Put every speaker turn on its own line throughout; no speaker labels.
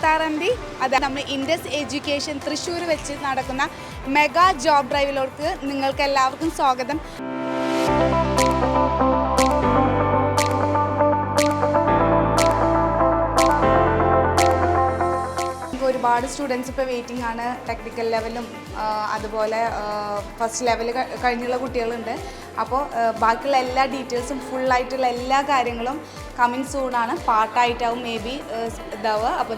26 അത് നമ്മൾ Indus education Thrissur വെച്ച് നടക്കുന്ന മെഗാ ജോബ് ഡ്രൈവിലോട്ട് നിങ്ങൾക്ക് എല്ലാവർക്കും സ്വാഗതം. ഒരുപാട് സ്റ്റുഡൻസ് ഇപ്പോൾ വെയിറ്റിംഗ് ആണ്. ടെക്നിക്കൽ ലെവലും അതുപോലെ ഫസ്റ്റ് ലെവൽ കഴിഞ്ഞുള്ള കുട്ടികളുണ്ട്. അപ്പോൾ ബാക്കിയുള്ള എല്ലാ ഡീറ്റെയിൽസും ഫുള്ളായിട്ടുള്ള എല്ലാ കാര്യങ്ങളും കമ്മിങ് സൂണാണ്. പാർട്ടായിട്ടാവും മേ ബി ഇതാവുക. അപ്പോൾ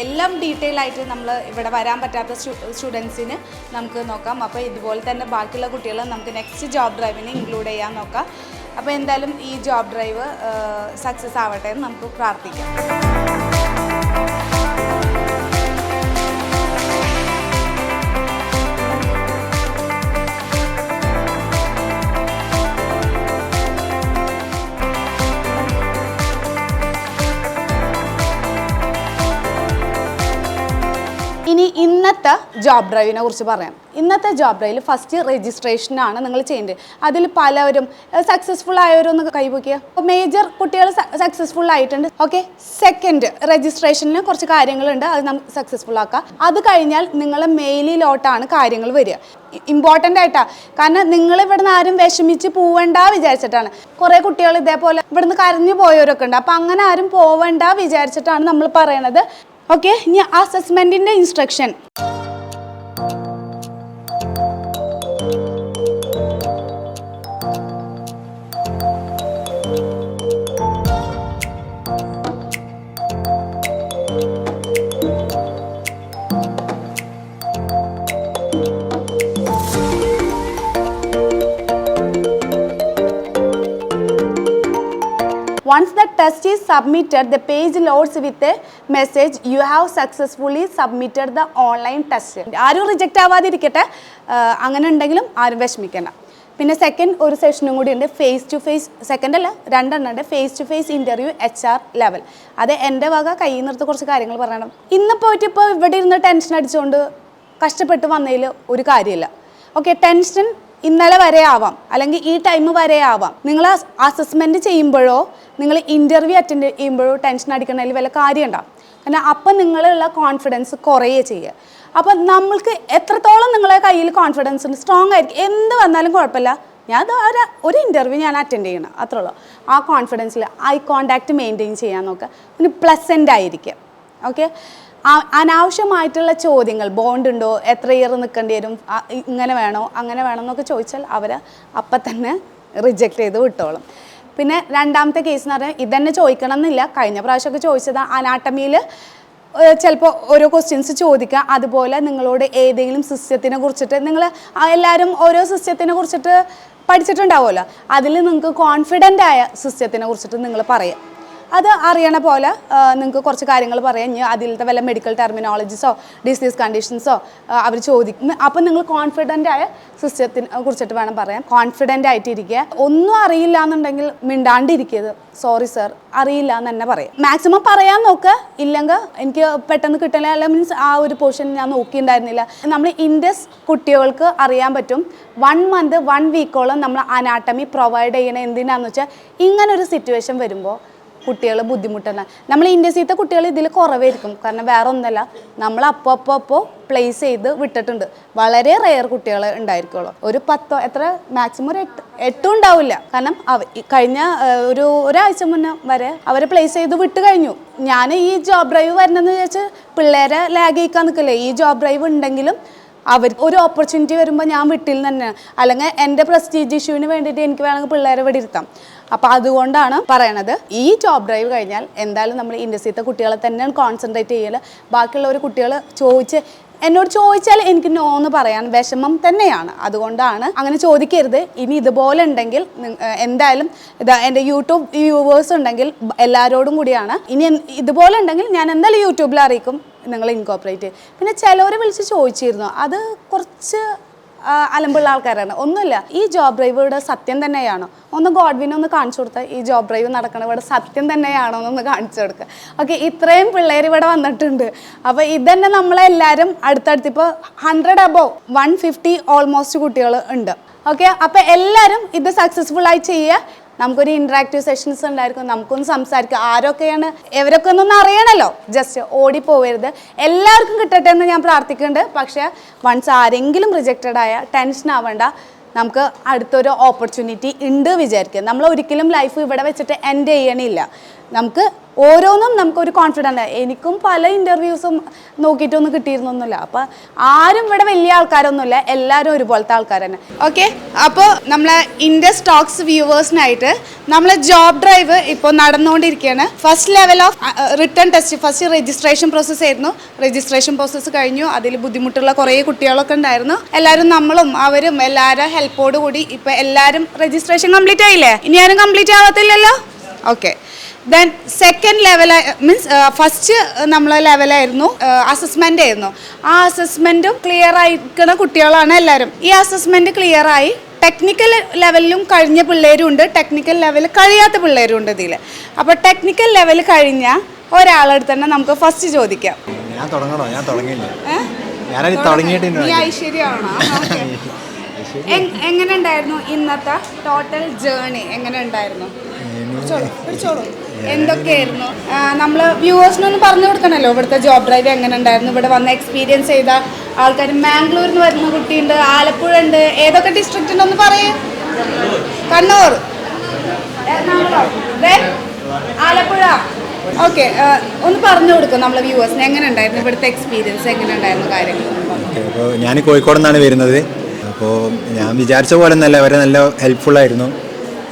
എല്ലാം ഡീറ്റെയിൽ ആയിട്ട് നമ്മൾ ഇവിടെ വരാൻ പറ്റാത്ത സ്റ്റുഡൻസിന് നമുക്ക് നോക്കാം. അപ്പോൾ ഇതുപോലെ തന്നെ ബാക്കിയുള്ള കുട്ടികൾ നമുക്ക് നെക്സ്റ്റ് ജോബ് ഡ്രൈവിന് ഇൻക്ലൂഡ് ചെയ്യാൻ നോക്കാം. അപ്പോൾ എന്തായാലും ഈ ജോബ് ഡ്രൈവ് സക്സസ് ആവട്ടെ എന്ന് നമുക്ക് പ്രാർത്ഥിക്കാം. ഇനി ഇന്നത്തെ ജോബ് ഡ്രൈവിനെ കുറിച്ച് പറയാം. ഇന്നത്തെ ജോബ് ഡ്രൈവിൽ ഫസ്റ്റ് രജിസ്ട്രേഷനാണ് നിങ്ങൾ ചെയ്യേണ്ടത്. അതിൽ പലവരും സക്സസ്ഫുൾ ആയവരൊന്ന് കൈവയ്ക്കുക. അപ്പോൾ മേജർ കുട്ടികൾ സക്സസ്ഫുൾ ആയിട്ടുണ്ട്. ഓക്കെ, സെക്കൻഡ് രജിസ്ട്രേഷനിൽ കുറച്ച് കാര്യങ്ങളുണ്ട്, അത് നമുക്ക് സക്സസ്ഫുൾ ആക്കാം. അത് കഴിഞ്ഞാൽ നിങ്ങളെ മെയിലിലോട്ടാണ് കാര്യങ്ങൾ വരിക. ഇമ്പോർട്ടൻ്റ് ആയിട്ടാണ്, കാരണം നിങ്ങൾ ഇവിടുന്ന് ആരും വിഷമിച്ച് പോവണ്ട വിചാരിച്ചിട്ടാണ്. കുറേ കുട്ടികൾ ഇതേപോലെ ഇവിടുന്ന് കരഞ്ഞു പോയവരൊക്കെ ഉണ്ട്. അപ്പോൾ അങ്ങനെ ആരും പോവണ്ട വിചാരിച്ചിട്ടാണ് നമ്മൾ പറയണത്. ഓക്കെ, ഇനി അസസ്മെൻറ്റിൻ്റെ instruction. Once the test is submitted, the page loads with a message, you have successfully submitted the online test. ആരും റിജക്റ്റ് ആവാതിരിക്കട്ടെ, അങ്ങനെ ഉണ്ടെങ്കിലും ആരും വിഷമിക്കേണ്ട. പിന്നെ സെക്കൻഡ് ഒരു സെഷനും കൂടി ഉണ്ട്, ഫേസ് ടു ഫേസ്. സെക്കൻഡ് അല്ല, രണ്ടെണ്ണം ഉണ്ട്. Face to face interview HR level. അത് എൻ്റെ വക കയ്യിൽ നിർത്തി കുറച്ച് കാര്യങ്ങൾ പറയണം. ഇന്ന് പോയിട്ട് ഇപ്പോൾ ഇവിടെ ഇരുന്ന് ടെൻഷൻ അടിച്ചുകൊണ്ട് കഷ്ടപ്പെട്ട് വന്നതിൽ ഒരു കാര്യമില്ല. ഓക്കെ, ടെൻഷൻ ഇന്നലെ വരെ ആവാം, അല്ലെങ്കിൽ ഈ ടൈം വരെ ആവാം. നിങ്ങൾ അസസ്മെൻറ്റ് ചെയ്യുമ്പോഴോ നിങ്ങൾ ഇൻ്റർവ്യൂ അറ്റൻഡ് ചെയ്യുമ്പോഴോ ടെൻഷൻ അടിക്കുന്നതിൽ വല്ല കാര്യം ഉണ്ടാവും. കാരണം അപ്പം നിങ്ങളുള്ള കോൺഫിഡൻസ് കുറയുകയും ചെയ്യുക. അപ്പം നമ്മൾക്ക് എത്രത്തോളം നിങ്ങളെ കയ്യിൽ കോൺഫിഡൻസ് ഉണ്ട്, സ്ട്രോങ് ആയിരിക്കും, എന്ത് വന്നാലും കുഴപ്പമില്ല, ഞാൻ ഒരു ഇൻ്റർവ്യൂ ഞാൻ അറ്റൻഡ് ചെയ്യണം, അത്രേ ഉള്ളൂ. ആ കോൺഫിഡൻസിൽ ഐ കോണ്ടാക്റ്റ് മെയിൻറ്റെയിൻ ചെയ്യാൻ നോക്കുക. പിന്നെ പ്ലസൻ്റ് ആയിരിക്കുക. ഓക്കെ, അനാവശ്യമായിട്ടുള്ള ചോദ്യങ്ങൾ, ബോണ്ട് ഉണ്ടോ, എത്ര ഇയർ നിൽക്കേണ്ടി വരും, ഇങ്ങനെ വേണോ അങ്ങനെ വേണോ എന്നൊക്കെ ചോദിച്ചാൽ അവർ അപ്പം തന്നെ റിജക്റ്റ് ചെയ്ത് വിട്ടോളും. പിന്നെ രണ്ടാമത്തെ കേസ് എന്ന് പറഞ്ഞാൽ ഇതന്നെ ചോദിക്കണം എന്നില്ല, കഴിഞ്ഞ പ്രാവശ്യമൊക്കെ ചോദിച്ചതാണ്. അനാട്ടമിയിൽ ചിലപ്പോൾ ഓരോ ക്വസ്റ്റ്യൻസ് ചോദിക്കുക. അതുപോലെ നിങ്ങളോട് ഏതെങ്കിലും സിസ്റ്റത്തിനെ കുറിച്ചിട്ട്, നിങ്ങൾ എല്ലാവരും ഓരോ സിസ്റ്റത്തിനെ കുറിച്ചിട്ട് പഠിച്ചിട്ടുണ്ടാവുമല്ലോ, അതിൽ നിങ്ങൾക്ക് കോൺഫിഡൻ്റ് ആയ സിസ്റ്റത്തിനെ കുറിച്ചിട്ട് നിങ്ങൾ പറയുക. അത് അറിയണ പോലെ നിങ്ങൾക്ക് കുറച്ച് കാര്യങ്ങൾ പറയാം. ഇനി അതിലത്തെ വല്ല മെഡിക്കൽ ടെർമിനോളജീസോ ഡിസീസ് കണ്ടീഷൻസോ അവർ ചോദിക്കും. അപ്പം നിങ്ങൾ കോൺഫിഡൻ്റ് ആയ സിസ്റ്റത്തിനെ കുറിച്ചിട്ട് വേണം പറയാൻ. കോൺഫിഡൻ്റ് ആയിട്ടിരിക്കുക. ഒന്നും അറിയില്ല എന്നുണ്ടെങ്കിൽ മിണ്ടാണ്ടിരിക്കരുത്. സോറി സർ, അറിയില്ല എന്ന് തന്നെ പറയാം. മാക്സിമം പറയാൻ നോക്കുക. ഇല്ലെങ്കിൽ എനിക്ക് പെട്ടെന്ന് കിട്ടില്ല, അല്ലെങ്കിൽ മീൻസ് ആ ഒരു പോർഷൻ ഞാൻ നോക്കിയിട്ടുണ്ടായിരുന്നില്ല. നമ്മൾ ഇൻഡസ് കുട്ടികൾക്ക് അറിയാൻ പറ്റും 1 month 1 weekോളം നമ്മൾ അനാട്ടമി പ്രൊവൈഡ് ചെയ്യണ എന്തിനാന്ന് വെച്ചാൽ ഇങ്ങനൊരു സിറ്റുവേഷൻ വരുമ്പോൾ കുട്ടികൾ ബുദ്ധിമുട്ടല്ല. നമ്മൾ ഇൻഡസ്ട്രീത്തെ കുട്ടികൾ ഇതിൽ കുറവായിരിക്കും, കാരണം വേറെ ഒന്നല്ല, നമ്മൾ അപ്പോൾ പ്ലേസ് ചെയ്ത് വിട്ടിട്ടുണ്ട്. വളരെ റെയർ കുട്ടികൾ ഉണ്ടായിരിക്കുള്ളൂ. ഒരു 10 എത്ര മാക്സിമം ഒരു 8 ഉണ്ടാവില്ല. കാരണം കഴിഞ്ഞ ഒരാഴ്ച മുന്നേ വരെ അവരെ പ്ലേസ് ചെയ്ത് വിട്ട് കഴിഞ്ഞു. ഞാൻ ഈ ജോബ് ഡ്രൈവ് വരണമെന്ന് വിചാരിച്ച് പിള്ളേരെ ലാഗ് ചെയ്യിക്കാൻ നിൽക്കില്ലേ. ഈ ജോബ് ഡ്രൈവ് ഉണ്ടെങ്കിലും അവർ ഒരു ഓപ്പർച്യൂണിറ്റി വരുമ്പോൾ ഞാൻ വീട്ടിൽ തന്നെ, അല്ലെങ്കിൽ എൻ്റെ പ്രസ്റ്റീജ് ഇഷ്യൂവിന് വേണ്ടിയിട്ട് എനിക്ക് വേണമെങ്കിൽ പിള്ളേരെ ഇവിടെ ഇരുത്താം. അപ്പോൾ അതുകൊണ്ടാണ് പറയണത്, ഈ ജോബ് ഡ്രൈവ് കഴിഞ്ഞാൽ എന്തായാലും നമ്മൾ ഇൻഡസ്ട്രീത്തെ കുട്ടികളെ തന്നെയാണ് കോൺസെൻട്രേറ്റ് ചെയ്യൽ. ബാക്കിയുള്ളവർ കുട്ടികൾ എന്നോട് ചോദിച്ചാൽ എനിക്ക് നോ എന്ന് പറയാൻ വിഷമം തന്നെയാണ്. അതുകൊണ്ടാണ് അങ്ങനെ ചോദിക്കരുത്. ഇനി ഇതുപോലെ ഉണ്ടെങ്കിൽ എന്തായാലും എൻ്റെ യൂട്യൂബ് വ്യൂവേഴ്സ് ഉണ്ടെങ്കിൽ എല്ലാവരോടും കൂടിയാണ്. ഇനി ഇതുപോലെ ഉണ്ടെങ്കിൽ ഞാൻ എന്തായാലും യൂട്യൂബിൽ അറിയിക്കും, നിങ്ങൾ ഇൻകോപ്പറേറ്റ്. പിന്നെ ചിലവരെ വിളിച്ച് ചോദിച്ചിരുന്നു, അത് കുറച്ച് അലമ്പുള്ള ആൾക്കാരാണ്. ഒന്നുമില്ല, ഈ ജോബ് ഡ്രൈവ് ഇവിടെ സത്യം തന്നെയാണോ ഒന്ന് ഗോഡ്വിനെ ഒന്ന് കാണിച്ചു കൊടുത്താൽ, ഈ ജോബ് ഡ്രൈവ് നടക്കണ ഇവിടെ സത്യം തന്നെയാണോ എന്നൊന്ന് കാണിച്ചു കൊടുക്കുക. ഓക്കെ, ഇത്രയും പിള്ളേർ ഇവിടെ വന്നിട്ടുണ്ട്. അപ്പോൾ ഇതന്നെ നമ്മളെല്ലാവരും അടുത്തടുത്തിപ്പോൾ 100 above 150 ഓൾമോസ്റ്റ് കുട്ടികൾ ഉണ്ട്. ഓക്കെ, അപ്പോൾ എല്ലാവരും ഇത് സക്സസ്ഫുൾ ആയി ചെയ്യുക. നമുക്കൊരു ഇൻട്രാക്റ്റീവ് സെഷൻസ് ഉണ്ടായിരിക്കും, നമുക്കൊന്ന് സംസാരിക്കാം, ആരൊക്കെയാണ് ഇവരൊക്കെ ഒന്നൊന്ന് അറിയണമല്ലോ. ജസ്റ്റ് ഓടിപ്പോവരുത്, എല്ലാവർക്കും കിട്ടട്ടെ എന്ന് ഞാൻ പ്രാർത്ഥിക്കുന്നുണ്ട്. പക്ഷേ വൺസ് ആരെങ്കിലും റിജക്റ്റഡ് ആയ ടെൻഷൻ ആവേണ്ട, നമുക്ക് അടുത്തൊരു ഓപ്പർച്യൂണിറ്റി ഉണ്ട് വിചാരിക്കുക. നമ്മൾ ഒരിക്കലും ലൈഫ് ഇവിടെ വെച്ചിട്ട് എൻഡ് ചെയ്യണില്ല. നമുക്ക് ഓരോന്നും നമുക്കൊരു കോൺഫിഡൻ്റ്. എനിക്കും പല ഇൻ്റർവ്യൂസും നോക്കിയിട്ടൊന്നും കിട്ടിയിരുന്നൊന്നുമില്ല. അപ്പോൾ ആരും ഇവിടെ വലിയ ആൾക്കാരൊന്നുമില്ല, എല്ലാവരും ഒരുപോലത്തെ ആൾക്കാർ തന്നെ. ഓക്കെ, അപ്പോൾ നമ്മളെ ഇൻഡസ് ടോക്സ് വ്യൂവേഴ്സിനായിട്ട് നമ്മളെ ജോബ് ഡ്രൈവ് ഇപ്പോൾ നടന്നുകൊണ്ടിരിക്കുകയാണ്. First level of return test, first registration process ആയിരുന്നു. രജിസ്ട്രേഷൻ പ്രോസസ്സ് കഴിഞ്ഞു. അതിൽ ബുദ്ധിമുട്ടുള്ള കുറേ കുട്ടികളൊക്കെ ഉണ്ടായിരുന്നു. എല്ലാവരും നമ്മളും അവരും എല്ലാവരും ഹെൽപ്പോട് കൂടി ഇപ്പോൾ എല്ലാവരും രജിസ്ട്രേഷൻ കംപ്ലീറ്റ് ആയില്ലേ? ഇനി ആരും കംപ്ലീറ്റ് ആവത്തില്ലല്ലോ? Okay. Then second level means first നമ്മളെ ലെവലായിരുന്നു അസസ്മെൻ്റ് ആയിരുന്നു. ആ അസസ്മെൻറ്റും ക്ലിയർ ആയിരിക്കുന്ന കുട്ടികളാണ് എല്ലാവരും. ഈ അസസ്മെൻറ്റ് ക്ലിയറായി ടെക്നിക്കൽ ലെവലിലും കഴിഞ്ഞ പിള്ളേരും ഉണ്ട്, ടെക്നിക്കൽ ലെവൽ കഴിയാത്ത പിള്ളേരും ഉണ്ട് ഇതിൽ. അപ്പോൾ ടെക്നിക്കൽ ലെവൽ കഴിഞ്ഞ ഒരാളടുത്ത് തന്നെ നമുക്ക് ഫസ്റ്റ് ചോദിക്കാം.
ഞാൻ തുടങ്ങണോ? ഞാൻ തുടങ്ങിയില്ല.
ഐശ്വര്യമാണോ? എങ്ങനെ ഉണ്ടായിരുന്നു ഇന്നത്തെ ടോട്ടൽ ജേർണി? എങ്ങനെ ഉണ്ടായിരുന്നു? എന്തൊക്കെയായിരുന്നു? നമ്മൾ വ്യൂവേഴ്സിനൊന്ന് പറഞ്ഞു കൊടുക്കണമല്ലോ ഇവിടുത്തെ ജോബ് ഡ്രൈവ് എങ്ങനെ ഉണ്ടായിരുന്നു, ഇവിടെ വന്ന് എക്സ്പീരിയൻസ് ചെയ്ത ആൾക്കാർ. മാംഗ്ലൂരിൽ നിന്ന് വരുന്ന കുട്ടിയുണ്ട്, ആലപ്പുഴ ഉണ്ട്. ഏതൊക്കെ ഡിസ്ട്രിക്റ്റ് ഉണ്ടെന്ന് പറയും? കണ്ണൂർ, എറണാകുളം, ആലപ്പുഴ. ഓക്കെ, ഒന്ന് പറഞ്ഞു കൊടുക്കും നമ്മളെ വ്യൂവേഴ്സിന് എങ്ങനെ ഉണ്ടായിരുന്നു ഇവിടുത്തെ എക്സ്പീരിയൻസ്, എങ്ങനെ ഉണ്ടായിരുന്നു കാര്യങ്ങൾ?
അപ്പോൾ ഞാൻ കോഴിക്കോട് നിന്നാണ് വരുന്നത്. അപ്പോൾ ഞാൻ വിചാരിച്ച പോലെ ഒന്നല്ല, അവരെ നല്ല ഹെൽപ്ഫുള്ളായിരുന്നു.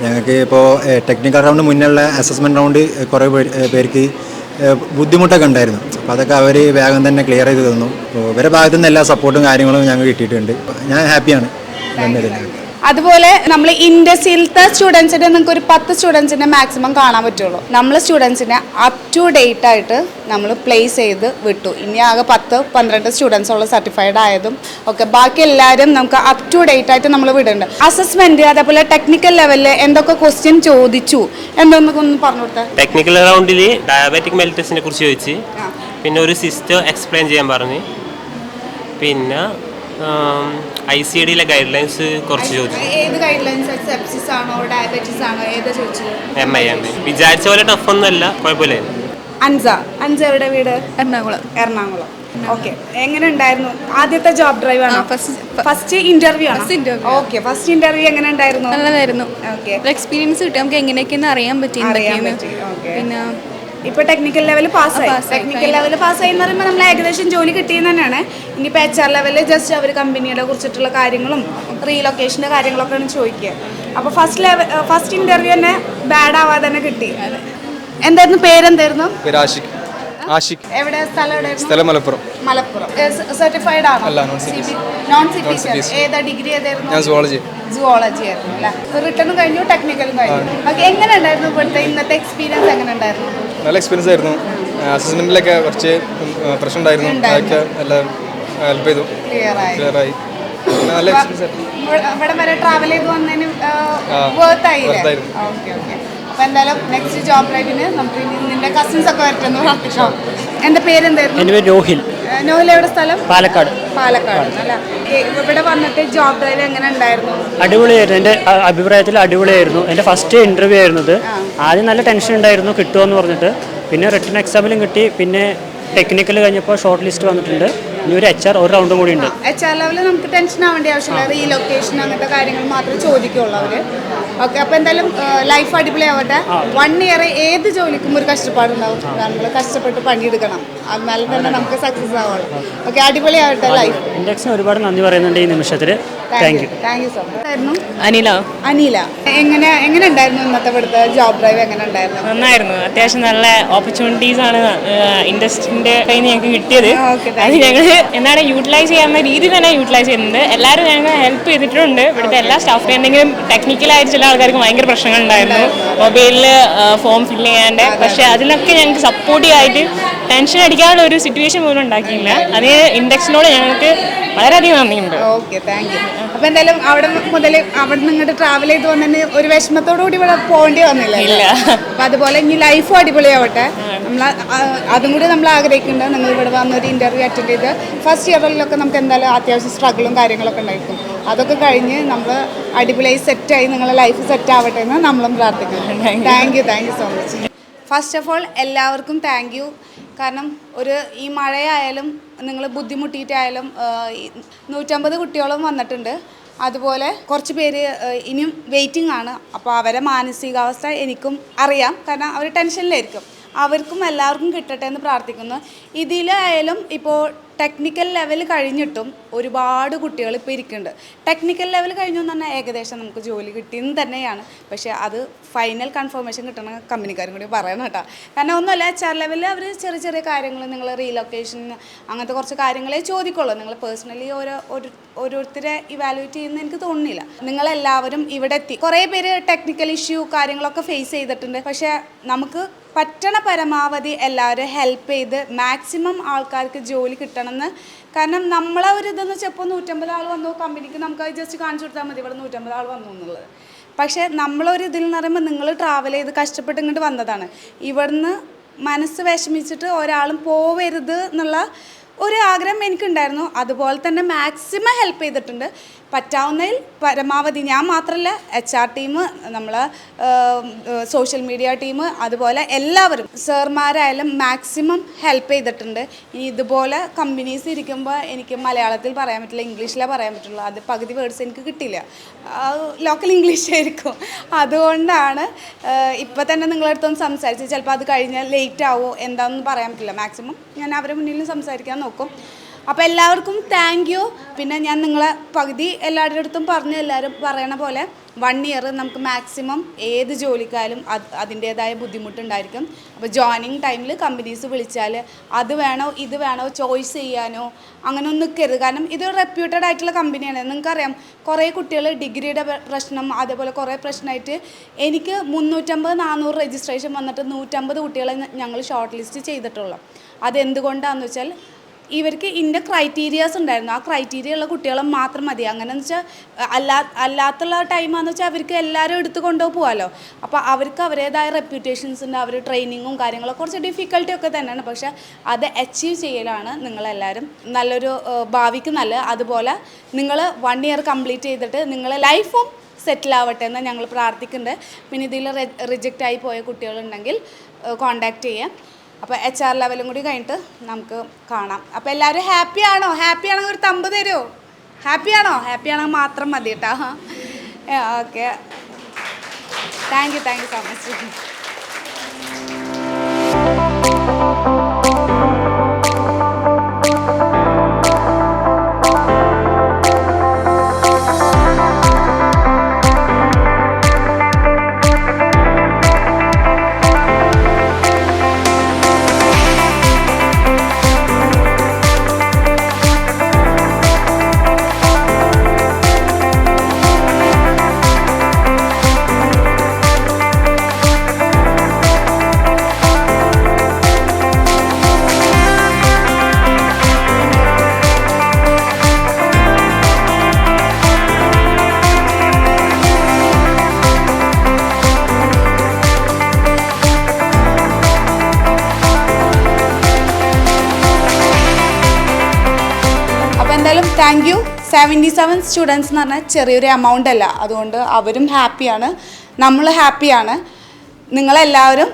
ഞങ്ങൾക്ക് ഇപ്പോൾ ടെക്നിക്കൽ റൗണ്ട് മുന്നുള്ള അസസ്മെൻറ്റ് റൗണ്ട് കുറേ പേർക്ക് ബുദ്ധിമുട്ടൊക്കെ ഉണ്ടായിരുന്നു. അപ്പോൾ അതൊക്കെ അവർ വേഗം തന്നെ ക്ലിയർ ചെയ്ത് തന്നു. അപ്പോൾ ഇവരുടെ ഭാഗത്തു നിന്ന് എല്ലാ സപ്പോർട്ടും കാര്യങ്ങളും ഞങ്ങൾക്ക് കിട്ടിയിട്ടുണ്ട്. ഞാൻ ഹാപ്പിയാണ്.
അതുപോലെ നമ്മൾ ഇൻഡസിലത്തെ സ്റ്റുഡൻസിനെ നിങ്ങൾക്ക് ഒരു 10 സ്റ്റുഡൻസിനെ മാക്സിമം കാണാൻ പറ്റുള്ളൂ. നമ്മൾ സ്റ്റുഡൻസിനെ അപ് ടു ഡേറ്റ് ആയിട്ട് നമ്മൾ പ്ലേസ് ചെയ്ത് വിട്ടു. ഇനി ആകെ 10-12 സ്റ്റുഡൻസ് ഉള്ള സർട്ടിഫൈഡ് ആയതും ഒക്കെ, ബാക്കി എല്ലാവരും നമുക്ക് അപ് ടു ഡേറ്റ് ആയിട്ട് നമ്മൾ വിടുന്നുണ്ട്. അസസ്മെന്റ് അതേപോലെ ടെക്നിക്കൽ ലെവലിൽ എന്തൊക്കെ ക്വസ്റ്റ്യൻ ചോദിച്ചു എന്നൊക്കെ ഒന്ന് പറഞ്ഞു കൊടുത്താൽ.
ടെക്നിക്കൽ റൗണ്ടിൽ ഡയബറ്റിക് മെലിറ്റസിനെ കുറിച്ച് ചോദിച്ച്, പിന്നെ ഒരു സിസ്റ്റം എക്സ്പ്ലെയിൻ ചെയ്യാൻ പറഞ്ഞു, പിന്നെ ICD ഗൈഡ് ലൈൻസ് കുറച്ച് ചോദിച്ചു. MI വിചാരിച്ച പോലെ ടഫ് ഒന്നുമല്ല, കുഴപ്പമില്ല.
അൻസ എവിടെ വീട്? എറണാകുളം. ഓക്കെ, എങ്ങനെ ഉണ്ടായിരുന്നു ആദ്യത്തെ ജോബ് ഡ്രൈവ് ആണോ? ഫസ്റ്റ് ഇന്റർവ്യൂ ആണോ? ഓക്കെ, ഫസ്റ്റ് ഇന്റർവ്യൂ എങ്ങനെ ഉണ്ടായിരുന്നു?
നല്ലതായിരുന്നു.
ഓക്കെ,
എക്സ്പീരിയൻസ് കിട്ടി, നമുക്ക് എങ്ങനെയൊക്കെയെന്ന് അറിയാൻ പറ്റി. പിന്നെ
ഇപ്പോൾ ടെക്നിക്കൽ ലെവൽ പാസ്സായി. ടെക്നിക്കൽ ലെവൽ പാസ്സായി എന്ന് പറയുമ്പോൾ നമ്മൾ ഏകദേശം ജോലി കിട്ടിയെന്ന് തന്നെയാണ്. ഇനിയിപ്പോൾ HR ലെവലിൽ ജസ്റ്റ് അവർ കമ്പനിയുടെ കുറിച്ചിട്ടുള്ള കാര്യങ്ങളും റീലൊക്കേഷൻ്റെ കാര്യങ്ങളൊക്കെയാണ് ചോദിക്കുക. അപ്പോൾ ഫസ്റ്റ് ഇൻ്റർവ്യൂ തന്നെ ബാഡ് ആവാതെ തന്നെ കിട്ടി. എന്തായിരുന്നു പേരെന്തായിരുന്നു?
ആഷിഖ്.
എവിടെ സ്ഥലം?
സ്ഥലം മലപ്പുറം.
സർട്ടിഫൈഡ് ആണോ?
അല്ല,
നോൺ സിറ്റി. ഏതാ ഡിഗ്രി ഏതായിരുന്നു?
ഞാൻ സുവോളജി
ആയിരുന്നു അല്ലേ? റിട്ടേണും കഴിഞ്ഞു, ടെക്നിക്കലും കഴിഞ്ഞു. ഓക്കെ, എങ്ങനെ ഉണ്ടായിരുന്നു ഇവിടുത്തെ ഇന്നത്തെ എക്സ്പീരിയൻസ്? എങ്ങനെ ഉണ്ടായിരുന്നു?
നല്ല എക്സ്പീരിയൻസ് ആയിരുന്നു. അസസ്മെന്റിലൊക്കെ കുറച്ച് പ്രശ്നം ഉണ്ടായിരുന്നു, അതൊക്കെ എല്ലാം ഹെൽപ്പ് ചെയ്തു, ക്ലിയറായി. നല്ല എക്സ്പീരിയൻസ് ആയിരുന്നു.
ഇവിടെ വരെ ട്രാവൽ ചെയ്ത് വന്നതിന് വർത്തായില്ലേ? ഓക്കെ. അപ്പോൾ എന്തായാലും നെക്സ്റ്റ് ജോബ് ഡ്രൈവിന് നമുക്ക് നിന്റെ കസിൻസ് ഒക്കെ വരട്ടെന്ന് പ്രാർത്ഥിക്കാം. എൻ്റെ പേരെന്തായിരുന്നു?
എൻ്റെ പേര് രോഹിൽ.
നോഹിൽ എവിടെ സ്ഥലം?
പാലക്കാട്
അല്ല. ഇവിടെ വന്നിട്ട് ജോബ് ഡ്രൈവ് എങ്ങനെ ഉണ്ടായിരുന്നു?
അടിപൊളിയായിരുന്നു. എൻ്റെ അഭിപ്രായത്തിൽ അടിപൊളിയായിരുന്നു. എൻ്റെ ഫസ്റ്റ് ഇൻ്റർവ്യൂ ആയിരുന്നത്. ആദ്യം നല്ല ടെൻഷൻ ഉണ്ടായിരുന്നു കിട്ടുമെന്ന് പറഞ്ഞിട്ട്. പിന്നെ റിട്ടൺ എക്സാമിലും കിട്ടി. പിന്നെ ടെക്നിക്കൽ കഴിഞ്ഞപ്പോൾ ഷോർട്ട് ലിസ്റ്റ് വന്നിട്ടുണ്ട്. ഇനി ഒരു HR ഒരു റൗണ്ടും കൂടി ഉണ്ട്.
HR ലെവലിൽ നമുക്ക് ടെൻഷൻ ആവേണ്ട ആവശ്യമില്ല. റീലൊക്കേഷൻ അങ്ങനത്തെ കാര്യങ്ങൾ മാത്രമേ ചോദിക്കുള്ളൂ അവർ. ഓക്കെ, അപ്പോൾ എന്തായാലും ലൈഫ് അടിപൊളിയാവട്ടെ. 1 ഇയർ ഏത് ജോലിക്കും ഒരു കഷ്ടപ്പാടുണ്ടാവും. നമ്മൾ കഷ്ടപ്പെട്ട് പണിയെടുക്കണം, എന്നാലും തന്നെ നമുക്ക് സക്സസ് ആവുള്ളൂ. Okay, അടിപൊളിയാവട്ടെ life.
ഇൻഡെക്സിന് ഒരുപാട് നന്ദി പറയുന്നുണ്ട് ഈ നിമിഷത്തിൽ. Thank you so
much.
Anila, എങ്ങനെ ഉണ്ടായിരുന്നു ഇന്നത്തെ ഇവിടുത്തെ ജോബ് ഡ്രൈവ്? എങ്ങനെ ഉണ്ടായിരുന്നു?
നന്നായിരുന്നു. അത്യാവശ്യം നല്ല ഓപ്പർച്യൂണിറ്റീസ് ആണ് ഇൻഡസ്ട്രിന്റെ കയ്യിൽ നിന്ന് ഞങ്ങൾക്ക് കിട്ടിയത്. അത് ഞങ്ങൾ എന്താണ് യൂട്ടിലൈസ് ചെയ്യാവുന്ന രീതിയിൽ തന്നെ യൂട്ടിലൈസ് ചെയ്യുന്നുണ്ട്. എല്ലാവരും ഞങ്ങൾ ഹെൽപ്പ് ചെയ്തിട്ടുണ്ട്. ഇവിടുത്തെ എല്ലാ സ്റ്റാഫിനും എന്തെങ്കിലും ടെക്നിക്കലായിട്ട് ചില ആൾക്കാർക്ക് ഭയങ്കര പ്രശ്നങ്ങളുണ്ടായിരുന്നു മൊബൈലിൽ ഫോം ഫില്ല് ചെയ്യാണ്ട്. പക്ഷേ അതിനൊക്കെ ഞങ്ങൾക്ക് സപ്പോർട്ടീവ് ആയിട്ട് ടെൻഷൻ അടിക്കാനുള്ള ഒരു സിറ്റുവേഷൻ പോലും ഉണ്ടാക്കിയില്ല. അത് ഇൻഡെക്സിനോട് ഞങ്ങൾക്ക് വളരെയധികം നന്ദിയുണ്ട്.
Okay, thank you. അപ്പോൾ എന്തായാലും അവിടെ നിന്ന് ഇങ്ങോട്ട് ട്രാവൽ ചെയ്ത് വന്നതിന് ഒരു വിഷമത്തോടു കൂടി ഇവിടെ പോകേണ്ടി വന്നില്ല.
ഇല്ല.
അപ്പോൾ അതുപോലെ ഇനി ലൈഫും അടിപൊളിയാവട്ടെ. നമ്മൾ അതും കൂടി നമ്മൾ ആഗ്രഹിക്കുന്നുണ്ട്. നിങ്ങൾ ഇവിടെ വന്നൊരു ഇൻ്റർവ്യൂ അറ്റൻഡ് ചെയ്ത് ഫസ്റ്റ് ഇയറിലൊക്കെ നമുക്ക് എന്തായാലും അത്യാവശ്യം സ്ട്രഗിളും കാര്യങ്ങളൊക്കെ ഉണ്ടായിരിക്കും. അതൊക്കെ കഴിഞ്ഞ് നമ്മൾ അടിപൊളിയായി സെറ്റായി നിങ്ങളെ ലൈഫ് സെറ്റ് ആവട്ടെ എന്ന് നമ്മളും പ്രാർത്ഥിക്കുന്നു. Thank you so much. First of all എല്ലാവർക്കും താങ്ക് യു. കാരണം ഈ മഴയായാലും നിങ്ങൾ ബുദ്ധിമുട്ടിയിട്ടായാലും 150 കുട്ടികളും വന്നിട്ടുണ്ട്. അതുപോലെ കുറച്ച് പേര് ഇനിയും വെയിറ്റിംഗ് ആണ്. അപ്പോൾ അവരെ മാനസികാവസ്ഥ എനിക്കും അറിയാം. കാരണം അവർ ടെൻഷനിലായിരിക്കും. അവർക്കും എല്ലാവർക്കും കിട്ടട്ടെ എന്ന് പ്രാർത്ഥിക്കുന്നു. ഇതിലായാലും ഇപ്പോൾ ടെക്നിക്കൽ ലെവൽ കഴിഞ്ഞിട്ടും ഒരുപാട് കുട്ടികൾ ഇപ്പോൾ ഇരിക്കുന്നുണ്ട്. ടെക്നിക്കൽ ലെവൽ കഴിഞ്ഞു എന്ന് പറഞ്ഞാൽ ഏകദേശം നമുക്ക് ജോലി കിട്ടിയെന്ന് തന്നെയാണ്. പക്ഷേ അത് ഫൈനൽ കൺഫർമേഷൻ കിട്ടണ കമ്പനിക്കാരും കൂടി പറയണം കേട്ടോ. കാരണം ഒന്നുമല്ല, HR ലെവലിൽ അവർ ചെറിയ കാര്യങ്ങൾ, നിങ്ങൾ റീലൊക്കേഷൻ അങ്ങനത്തെ കുറച്ച് കാര്യങ്ങളെ ചോദിക്കുള്ളൂ. നിങ്ങൾ പേഴ്സണലി ഓരോരുത്തരെ ഇവാലുവേറ്റ് ചെയ്യുന്ന എനിക്ക് തോന്നുന്നില്ല. നിങ്ങളെല്ലാവരും ഇവിടെ എത്തി. കുറേ പേര് ടെക്നിക്കൽ ഇഷ്യൂ കാര്യങ്ങളൊക്കെ ഫേസ് ചെയ്തിട്ടുണ്ട്. പക്ഷേ നമുക്ക് പറ്റണ പരമാവധി എല്ലാവരും ഹെൽപ്പ് ചെയ്ത് മാക്സിമം ആൾക്കാർക്ക് ജോലി കിട്ടണമെന്ന്. കാരണം നമ്മളെ ഒരു ഇതെന്ന് വെച്ചാൽ ഇപ്പോൾ 150 ആൾ വന്നു കമ്പനിക്ക്, നമുക്ക് ജസ്റ്റ് കാണിച്ചു കൊടുത്താൽ മതി ഇവിടെ 150 ആൾ വന്നു എന്നുള്ളത്. പക്ഷേ നമ്മളൊരു ഇതിൽ എന്ന് പറയുമ്പോൾ നിങ്ങൾ ട്രാവൽ ചെയ്ത് കഷ്ടപ്പെട്ട് ഇങ്ങോട്ട് വന്നതാണ്. ഇവിടുന്ന് മനസ്സ് വിഷമിച്ചിട്ട് ഒരാളും പോവരുത് എന്നുള്ള ഒരു ആഗ്രഹം എനിക്കുണ്ടായിരുന്നു. അതുപോലെ തന്നെ മാക്സിമം ഹെൽപ്പ് ചെയ്തിട്ടുണ്ട്. പറ്റാവുന്നതിൽ പരമാവധി ഞാൻ മാത്രമല്ല, HR ടീം, നമ്മളെ സോഷ്യൽ മീഡിയ ടീം, അതുപോലെ എല്ലാവരും സാർമാരായാലും മാക്സിമം ഹെൽപ്പ് ചെയ്തിട്ടുണ്ട്. ഇനി ഇതുപോലെ കമ്പനീസ് ഇരിക്കുമ്പോൾ എനിക്ക് മലയാളത്തിൽ പറയാൻ പറ്റില്ല, ഇംഗ്ലീഷിലേ പറയാൻ പറ്റുള്ളൂ. അത് പകുതി വേർഡ്സ് എനിക്ക് കിട്ടില്ല, ലോക്കൽ ഇംഗ്ലീഷ് ആയിരിക്കും. അതുകൊണ്ടാണ് ഇപ്പം തന്നെ നിങ്ങളടുത്തൊന്ന് സംസാരിച്ച് ചിലപ്പോൾ അത് കഴിഞ്ഞാൽ ലേറ്റ് ആവുമോ എന്താണെന്ന് പറയാൻ പറ്റില്ല. മാക്സിമം ഞാൻ അവരുടെ മുന്നിലും സംസാരിക്കാൻ നോക്കും. അപ്പോൾ എല്ലാവർക്കും താങ്ക് യു. പിന്നെ ഞാൻ നിങ്ങളെ പകുതി എല്ലാവരുടെ അടുത്തും എല്ലാവരും പറയണ പോലെ 1 ഇയർ നമുക്ക് മാക്സിമം ഏത് ജോലിക്കായാലും അതിൻ്റേതായ ബുദ്ധിമുട്ടുണ്ടായിരിക്കും. അപ്പോൾ ജോയിനിങ് ടൈമിൽ കമ്പനീസ് വിളിച്ചാൽ അത് വേണോ ഇത് വേണോ ചോയ്സ് ചെയ്യാനോ അങ്ങനെ ഒന്നും നിൽക്കരുത്. കാരണം ഇതൊരു റെപ്യൂട്ടഡ് ആയിട്ടുള്ള കമ്പനിയാണ്. നിങ്ങൾക്കറിയാം, കുറേ കുട്ടികൾ ഡിഗ്രിയുടെ പ്രശ്നം, അതേപോലെ കുറേ പ്രശ്നമായിട്ട് എനിക്ക് 350-400 രജിസ്ട്രേഷൻ വന്നിട്ട് 150 കുട്ടികളെ ഞങ്ങൾ ഷോർട്ട് ലിസ്റ്റ് ചെയ്തിട്ടുള്ളൂ. അതെന്തുകൊണ്ടാണെന്ന് വെച്ചാൽ ഇവർക്ക് ഇന്ന ക്രൈറ്റീരിയാസ് ഉണ്ടായിരുന്നു. ആ ക്രൈറ്റീരിയ ഉള്ള കുട്ടികളെ മാത്രം മതി. അങ്ങനെയെന്ന് വെച്ചാൽ അല്ലാത്തുള്ള ടൈമാണെന്ന് വെച്ചാൽ അവർക്ക് എല്ലാവരും എടുത്ത് കൊണ്ടുപോകാമല്ലോ. അപ്പോൾ അവർക്ക് അവരുടേതായ റെപ്യൂട്ടേഷൻസ് ഉണ്ട്. അവർ ട്രെയിനിങ്ങും കാര്യങ്ങളൊക്കെ കുറച്ച് ഡിഫിക്കൽട്ടി ഒക്കെ തന്നെയാണ്. പക്ഷേ അത് അച്ചീവ് ചെയ്യലാണ് നിങ്ങളെല്ലാവരും നല്ലൊരു ഭാവിക്ക് നല്ലത്. അതുപോലെ നിങ്ങൾ 1 ഇയർ കംപ്ലീറ്റ് ചെയ്തിട്ട് നിങ്ങളെ ലൈഫും സെറ്റിൽ ആവട്ടെ എന്ന് ഞങ്ങൾ പ്രാർത്ഥിക്കുന്നുണ്ട്. പിന്നെ ഇതിൽ റിജക്റ്റ് ആയി പോയ കുട്ടികളുണ്ടെങ്കിൽ കോൺടാക്റ്റ് ചെയ്യാം. അപ്പോൾ HR ലെവലും കൂടി കഴിഞ്ഞിട്ട് നമുക്ക് കാണാം. അപ്പോൾ എല്ലാവരും ഹാപ്പിയാണോ? ഹാപ്പിയാണെങ്കിൽ ഒരു തമ്പ് തരുമോ? ഹാപ്പിയാണെങ്കിൽ മാത്രം മതി കേട്ടോ. Okay, thank you so much. എന്തായാലും താങ്ക് യു. 77 സ്റ്റുഡൻസ് എന്ന് പറഞ്ഞാൽ ചെറിയൊരു എമൗണ്ട് അല്ല. അതുകൊണ്ട് അവരും ഹാപ്പിയാണ്, നമ്മൾ ഹാപ്പിയാണ്. നിങ്ങളെല്ലാവരും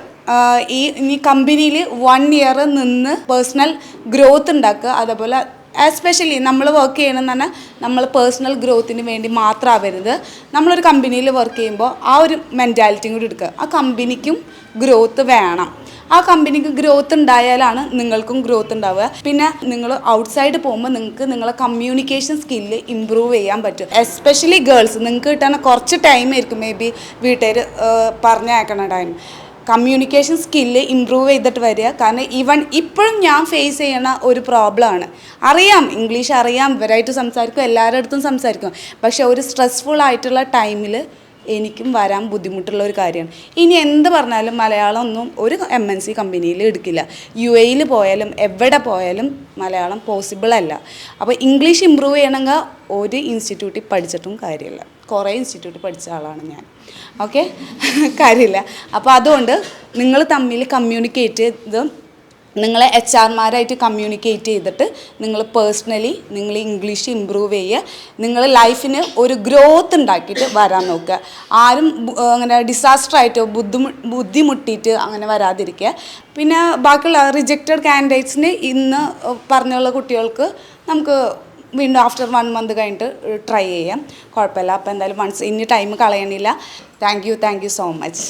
ഈ കമ്പനിയിൽ 1 ഇയർ നിന്ന് പേഴ്സണൽ ഗ്രോത്ത് ഉണ്ടാക്കുക. അതേപോലെ എസ്പെഷ്യലി നമ്മൾ വർക്ക് ചെയ്യണമെന്ന് പറഞ്ഞാൽ നമ്മൾ പേഴ്സണൽ ഗ്രോത്തിന് വേണ്ടി മാത്രം ആവരുത്. നമ്മളൊരു കമ്പനിയിൽ വർക്ക് ചെയ്യുമ്പോൾ ആ ഒരു മെൻറ്റാലിറ്റിയും കൂടി എടുക്കുക. ആ കമ്പനിക്കും ഗ്രോത്ത് വേണം. ആ കമ്പനിക്ക് ഗ്രോത്ത് ഉണ്ടായാലാണ് നിങ്ങൾക്കും ഗ്രോത്ത് ഉണ്ടാവുക. പിന്നെ നിങ്ങൾ ഔട്ട്സൈഡ് പോകുമ്പോൾ നിങ്ങൾക്ക് നിങ്ങളെ കമ്മ്യൂണിക്കേഷൻ സ്കില്ല് ഇമ്പ്രൂവ് ചെയ്യാൻ പറ്റും. എസ്പെഷ്യലി ഗേൾസ്, നിങ്ങൾക്ക് കിട്ടാൻ കുറച്ച് ടൈം ആയിരിക്കും മേ ബി വീട്ടുകാർ പറഞ്ഞയക്കണ ടൈം. കമ്മ്യൂണിക്കേഷൻ സ്കില്ല് ഇമ്പ്രൂവ് ചെയ്തിട്ട് വരിക. കാരണം ഇപ്പോഴും ഞാൻ ഫേസ് ചെയ്യണ ഒരു പ്രോബ്ലമാണ്. അറിയാം, ഇംഗ്ലീഷ് അറിയാം, ഇവരായിട്ട് സംസാരിക്കും, എല്ലാവരുടെ അടുത്തും സംസാരിക്കും. പക്ഷെ ഒരു സ്ട്രെസ്ഫുൾ ആയിട്ടുള്ള ടൈമിൽ എനിക്കും വരാൻ ബുദ്ധിമുട്ടുള്ള ഒരു കാര്യമാണ്. ഇനി എന്ത് പറഞ്ഞാലും മലയാളം ഒന്നും ഒരു MNC കമ്പനിയിൽ എടുക്കില്ല. UAE പോയാലും എവിടെ പോയാലും മലയാളം പോസിബിൾ അല്ല. അപ്പോൾ ഇംഗ്ലീഷ് ഇമ്പ്രൂവ് ചെയ്യണമെങ്കിൽ ഒരു ഇൻസ്റ്റിറ്റ്യൂട്ടിൽ പഠിച്ചിട്ടും കാര്യമില്ല. കുറേ ഇൻസ്റ്റിറ്റ്യൂട്ട് പഠിച്ച ആളാണ് ഞാൻ. ഓക്കെ, കാര്യമില്ല. അപ്പോൾ അതുകൊണ്ട് നിങ്ങൾ തമ്മിൽ കമ്മ്യൂണിക്കേറ്റ് ചെയ്ത് നിങ്ങളെ HR-മാരായിട്ട് കമ്മ്യൂണിക്കേറ്റ് ചെയ്തിട്ട് നിങ്ങൾ പേഴ്സണലി നിങ്ങൾ ഇംഗ്ലീഷ് ഇമ്പ്രൂവ് ചെയ്യുക. നിങ്ങൾ ലൈഫിന് ഒരു ഗ്രോത്ത് ഉണ്ടാക്കിയിട്ട് വരാൻ നോക്കുക. ആരും അങ്ങനെ ഡിസാസ്റ്ററായിട്ടോ ബുദ്ധിമുട്ടിയിട്ട് അങ്ങനെ വരാതിരിക്കുക. പിന്നെ ബാക്കിയുള്ള റിജക്റ്റഡ് കാൻഡിഡേറ്റ്സിന് ഇന്ന് പറഞ്ഞുള്ള കുട്ടികൾക്ക് നമുക്ക് വീണ്ടും ആഫ്റ്റർ 1 month കഴിഞ്ഞിട്ട് ട്രൈ ചെയ്യാം, കുഴപ്പമില്ല. അപ്പോൾ എന്തായാലും ഇനി ടൈം കളയണില്ല. Thank you so much.